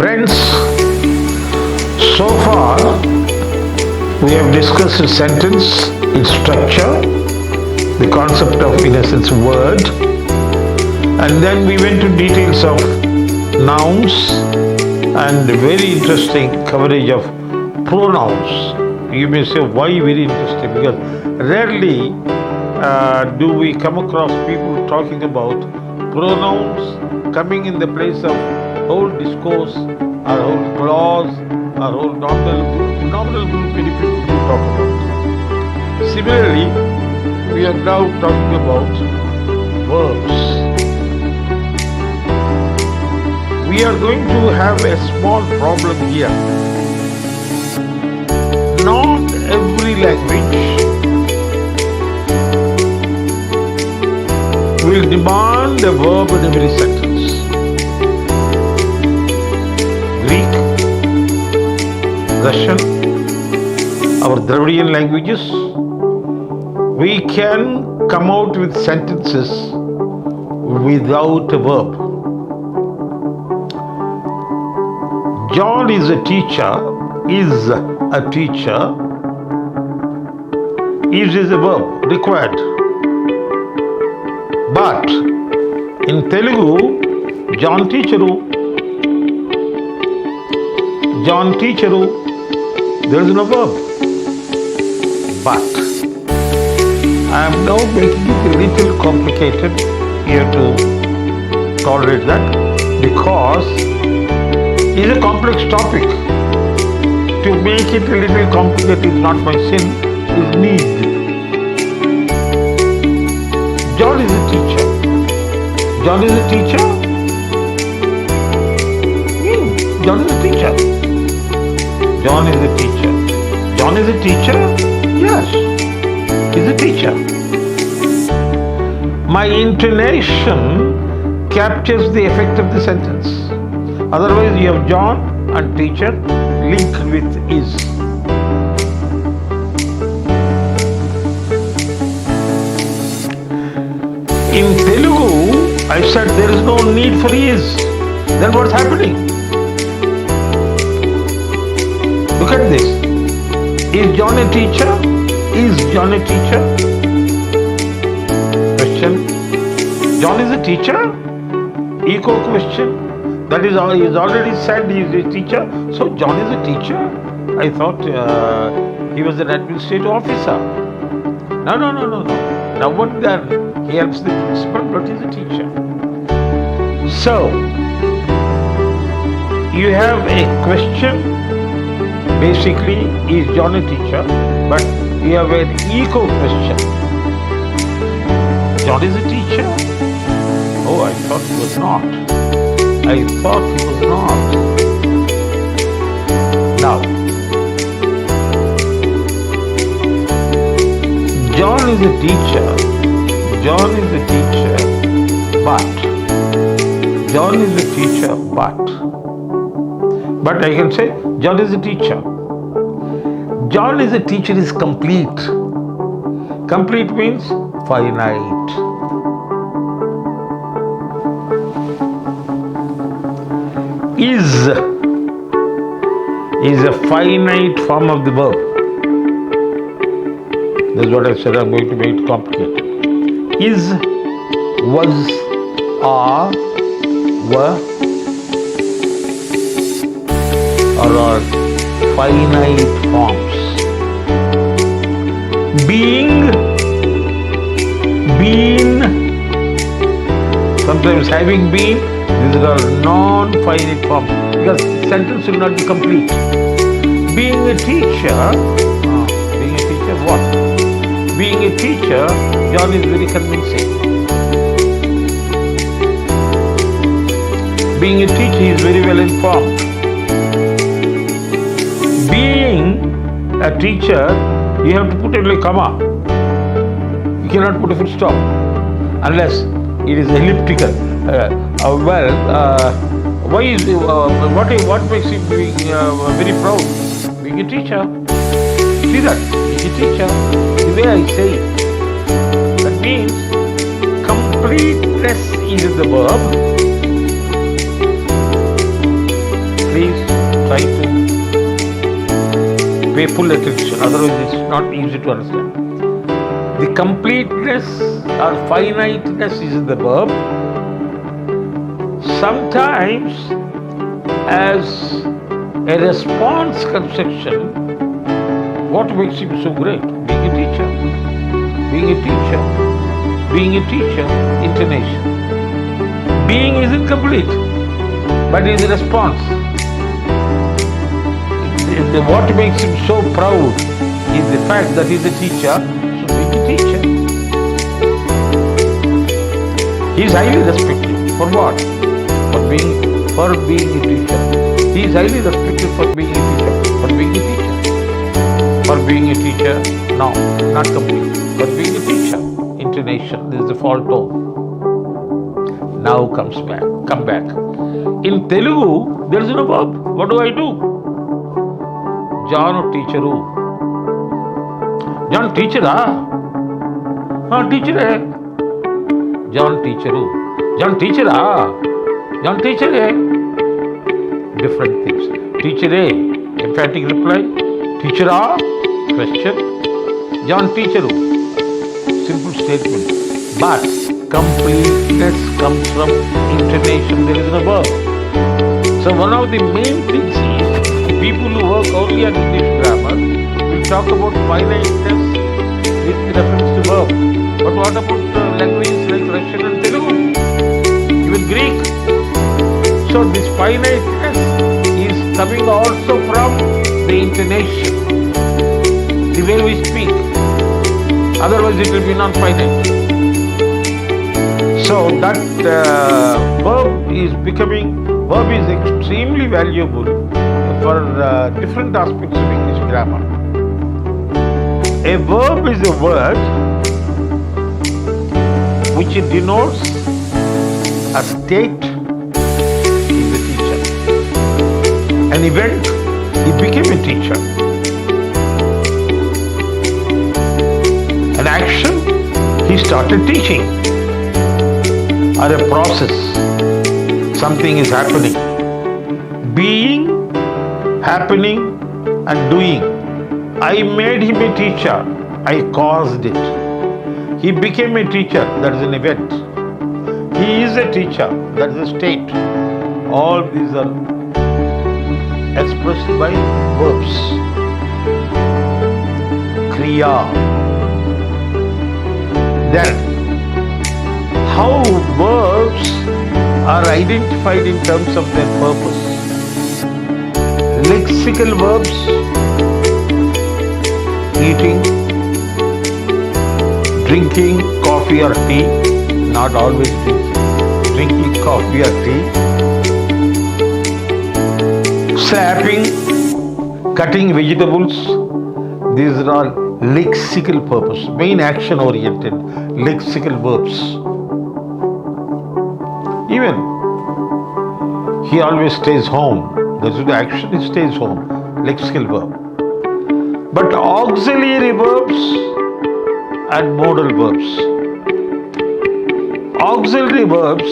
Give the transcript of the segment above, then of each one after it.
Friends, so far we have discussed a sentence, its structure, the concept of, in essence, word, and then we went to details of nouns and very interesting coverage of pronouns. You may say, why very interesting? Because rarely do we come across people talking about pronouns coming in the place of whole discourse, or whole clause, or whole nominal group, many people do talk about. Similarly, we are now talking about verbs. We are going to have a small problem here. Not every language will demand a verb in every sentence. Greek, Russian, our Dravidian languages, we can come out with sentences without a verb. John is a teacher, is a verb required. But in Telugu, John teacheru, there is no verb. But I am now making it a little complicated here to tolerate that, because it is a complex topic. To make it a little complicated is not my sin, is need. John is a teacher. John is a teacher? John is a teacher. John is a teacher. John is a teacher? Yes, he's a teacher. My intonation captures the effect of the sentence. Otherwise, you have John and teacher linked with is. In Telugu, I said there is no need for is. Then what's happening? Look at this. Is John a teacher? Is John a teacher? Question. John is a teacher? Echo question. That is, he is already said he is a teacher. So John is a teacher? I thought he was an administrative officer. No. Now what then? He helps the principal, but he is a teacher. So, you have a question. Basically, is John a teacher? But you have an echo question. John is a teacher? Oh, I thought he was not. Now, John is a teacher. John is a teacher, but I can say John is a teacher. John is a teacher is complete. Complete means finite. Is a finite form of the verb. That's what I said. I'm going to make it complicated. Is, was, are, were, are finite forms. Being, been, sometimes having been, these are all non-finite forms, because sentence will not be complete. Being a teacher, what? Being a teacher, John is very convincing. Being a teacher, he is very well informed. Being a teacher, you have to put a comma. You cannot put a full stop unless it is elliptical. Why is what makes him being very proud? Being a teacher. See that? Being a teacher. The way I say it. That means completeness is the verb. full attention, otherwise it's not easy to understand. The completeness or finiteness is in the verb. Sometimes as a response construction, what makes him so great? Being a teacher. Being a teacher. Being a teacher, intonation. Being isn't complete, but is a response. What makes him so proud is the fact that he's a teacher, so being a teacher. He is highly respected. For what? For being a teacher. He is highly respected for being a teacher. For being a teacher. For being a teacher, no, not complete. For being a teacher, intonation, this is the fall tone. Now come back. In Telugu, there is no verb. What do I do? John teacheru. John teachera? Teacher. John teacheru. John teachera? John teachere. Different things. Teachere, emphatic reply. Teachera, question. John teacheru. Simple statement. But completeness comes from intonation. There is no verb. So one of the main things is people who work only on English grammar will talk about finiteness with reference to verb. But what about languages like Russian and Telugu? Even Greek? So this finiteness is coming also from the intonation, the way we speak. Otherwise it will be non-finite. So that verb is extremely valuable for different aspects of English grammar. A verb is a word which denotes a state in the teacher. An event, he became a teacher. An action, he started teaching. Or a process, something is happening. Being, happening and doing. I made him a teacher. I caused it. He became a teacher. That is an event. He is a teacher. That is a state. All these are expressed by verbs. Kriya. Then, how verbs are identified in terms of their purpose. Lexical verbs, eating, drinking coffee or tea, not always drinking coffee or tea, slapping, cutting vegetables, these are all lexical purpose, main action oriented lexical verbs. Even he always stays home. That's the action, he stays home. Lexical verb. But auxiliary verbs and modal verbs. Auxiliary verbs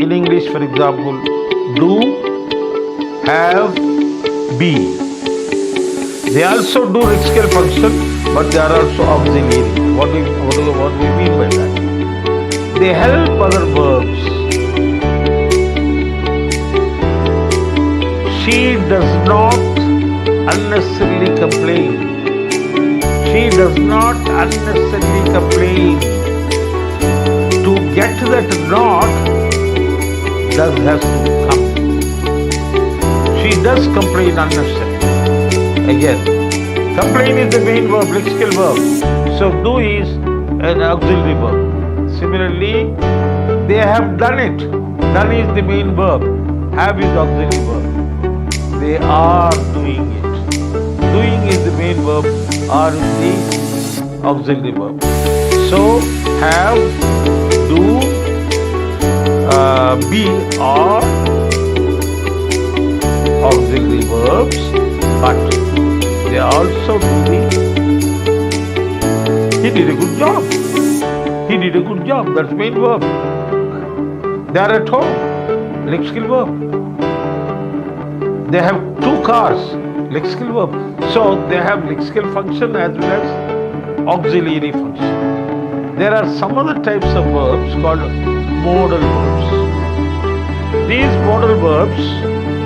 in English, for example, do, have, be. They also do lexical function, but they are also auxiliary. What do we mean by that? They help other verbs. She does not unnecessarily complain. She does not unnecessarily complain. To get that not, does has to come. She does complain unnecessarily. Again, complain is the main verb, lexical verb. So do is an auxiliary verb. Similarly, they have done it. Done is the main verb. Have is auxiliary verb. They are doing it. Doing is the main verb, are is the auxiliary verb. So, have, do, be are auxiliary verbs, but they also do he did a good job. He did a good job. That's main verb. They are at home. Lexical verb. They have two cars. Lexical verb. So they have lexical function as well as auxiliary function. There are some other types of verbs called modal verbs. These modal verbs,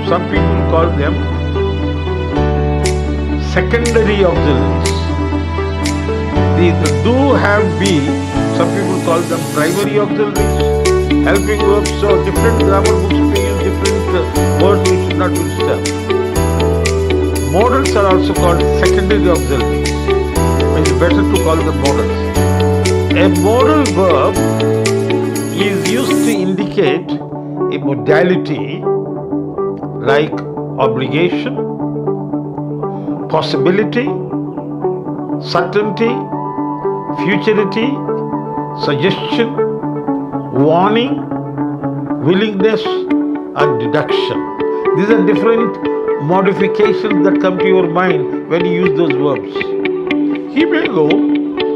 some people call them secondary auxiliaries. These do have be, some people call them primary auxiliaries, helping verbs. So different grammar books may use different words, we should not use them. Modals are also called secondary auxiliaries. It's better to call them modals. A modal verb is used to indicate a modality like obligation, possibility, certainty, futurity, suggestion, warning, willingness, and deduction. These are different modifications that come to your mind when you use those verbs. He may go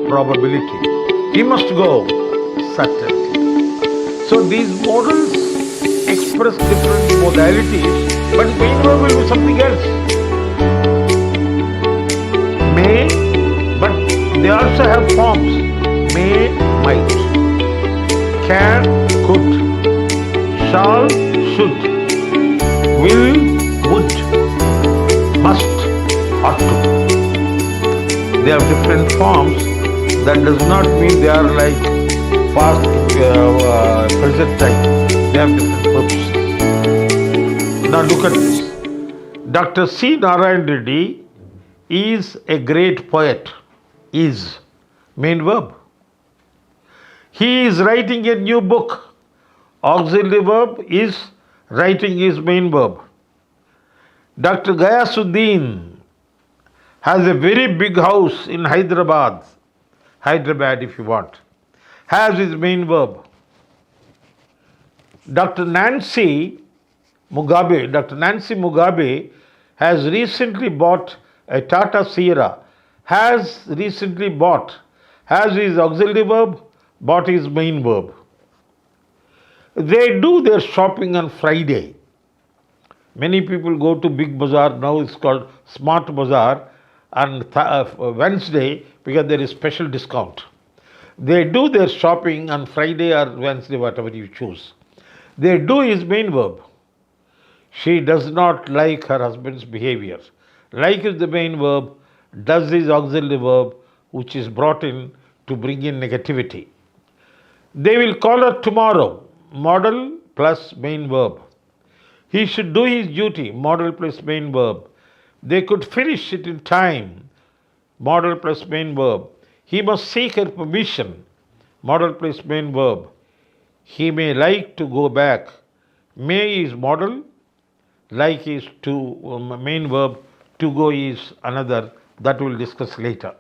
probability. He must go certainty. So these modals express different modalities, but main verb will be something else. May, but they also have forms. May, might. Can, could. Shall, should. Will, would, must, ought to. They have different forms. That does not mean they are like past, present time. They have different purposes. Now look at this. Dr. C. Narayan Reddy is a great poet. Is main verb. He is writing a new book. Auxiliary verb is writing is main verb. Dr. Gayasuddin has a very big house in Hyderabad. Hyderabad if you want. Has his main verb. Dr. Nancy Mugabe has recently bought a Tata Sierra. Has recently bought. Has his auxiliary verb. Bought his main verb. They do their shopping on Friday. Many people go to big bazaar, now it's called smart bazaar, and Wednesday because there is special discount. They do their shopping on Friday or Wednesday, whatever you choose. They do is main verb. She does not like her husband's behavior. Like is the main verb, does is auxiliary verb, which is brought in to bring in negativity. They will call her tomorrow. Modal plus main verb. He should do his duty. Modal plus main verb. They could finish it in time. Modal plus main verb. He must seek her permission. Modal plus main verb. He may like to go back. May is modal. Like is to main verb. To go is another. That we'll discuss later.